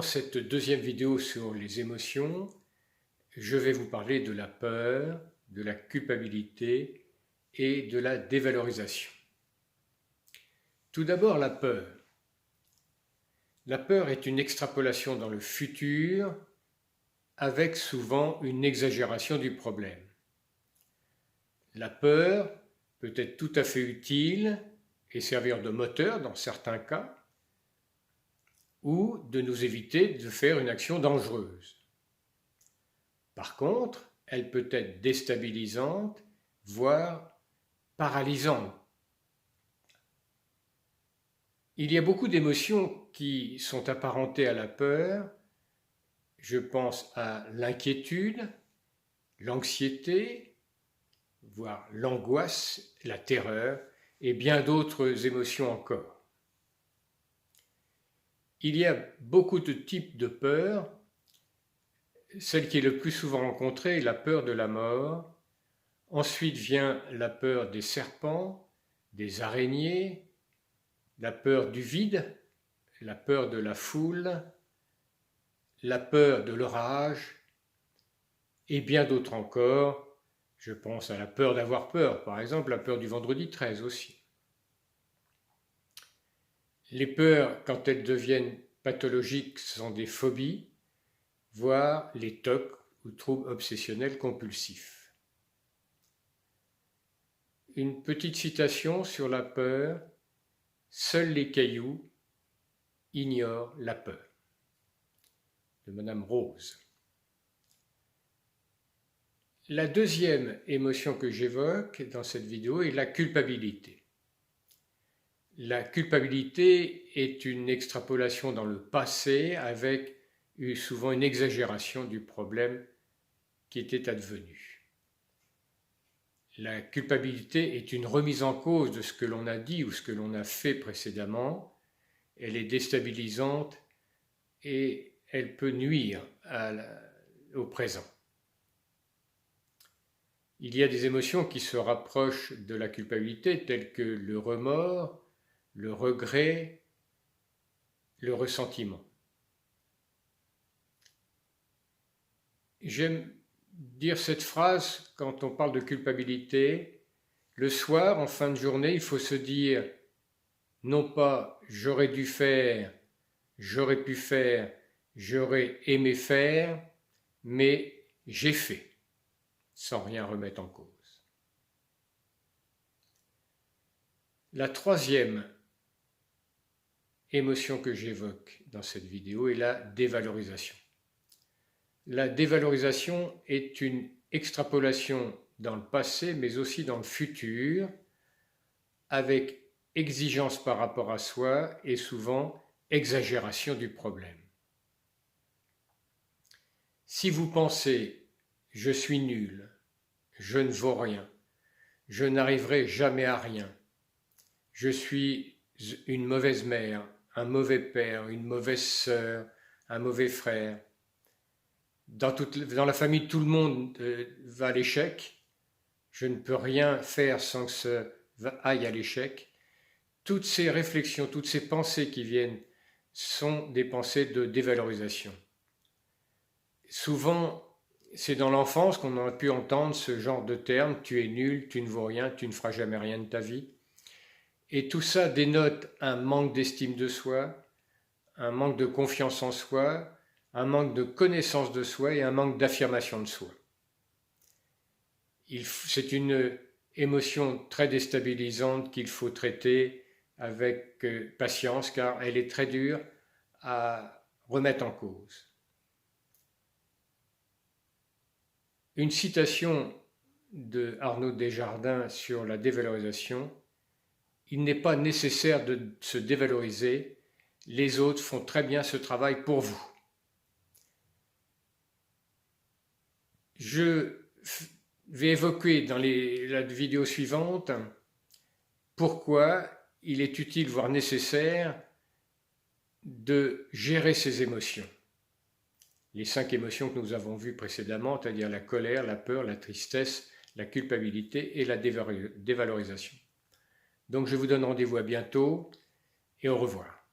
cette deuxième vidéo sur les émotions, je vais vous parler de la peur, de la culpabilité et de la dévalorisation. Tout d'abord, la peur. La peur est une extrapolation dans le futur avec souvent une exagération du problème. La peur peut être tout à fait utile et servir de moteur dans certains cas, ou de nous éviter de faire une action dangereuse. Par contre, elle peut être déstabilisante, voire paralysante. Il y a beaucoup d'émotions qui sont apparentées à la peur. Je pense à l'inquiétude, l'anxiété, voire l'angoisse, la terreur, et bien d'autres émotions encore. Il y a beaucoup de types de peur. Celle qui est le plus souvent rencontrée est la peur de la mort. Ensuite vient la peur des serpents, des araignées, la peur du vide, la peur de la foule, la peur de l'orage et bien d'autres encore. Je pense à la peur d'avoir peur, par exemple la peur du vendredi 13 aussi. Les peurs, quand elles deviennent pathologiques, sont des phobies, voire les TOC ou troubles obsessionnels compulsifs. Une petite citation sur la peur. Seuls les cailloux ignorent la peur, de Madame Rose. La deuxième émotion que j'évoque dans cette vidéo est la culpabilité. La culpabilité est une extrapolation dans le passé avec souvent une exagération du problème qui était advenu. La culpabilité est une remise en cause de ce que l'on a dit ou ce que l'on a fait précédemment. Elle est déstabilisante et elle peut nuire au présent. Il y a des émotions qui se rapprochent de la culpabilité telles que le remords, le regret, le ressentiment. J'aime dire cette phrase quand on parle de culpabilité. Le soir, en fin de journée, il faut se dire non pas j'aurais dû faire, j'aurais pu faire, j'aurais aimé faire, mais j'ai fait, sans rien remettre en cause. La troisième émotion que j'évoque dans cette vidéo est la dévalorisation. La dévalorisation est une extrapolation dans le passé, mais aussi dans le futur, avec exigence par rapport à soi et souvent exagération du problème. Si vous pensez « je suis nul, je ne vaux rien, je n'arriverai jamais à rien, je suis une mauvaise mère, un mauvais père, une mauvaise sœur, un mauvais frère », dans la famille, tout le monde va à l'échec. Je ne peux rien faire sans que ça aille à l'échec. Toutes ces réflexions, toutes ces pensées qui viennent sont des pensées de dévalorisation. Souvent, c'est dans l'enfance qu'on a pu entendre ce genre de termes. Tu es nul, tu ne vaux rien, tu ne feras jamais rien de ta vie. Et tout ça dénote un manque d'estime de soi, un manque de confiance en soi, un manque de connaissance de soi et un manque d'affirmation de soi. C'est une émotion très déstabilisante qu'il faut traiter avec patience car elle est très dure à remettre en cause. Une citation de Arnaud Desjardins sur la dévalorisation. Il n'est pas nécessaire de se dévaloriser, les autres font très bien ce travail pour vous. Je vais évoquer dans la vidéo suivante pourquoi il est utile, voire nécessaire, de gérer ses émotions. Les 5 émotions que nous avons vues précédemment, c'est-à-dire la colère, la peur, la tristesse, la culpabilité et la dévalorisation. Donc je vous donne rendez-vous à bientôt et au revoir.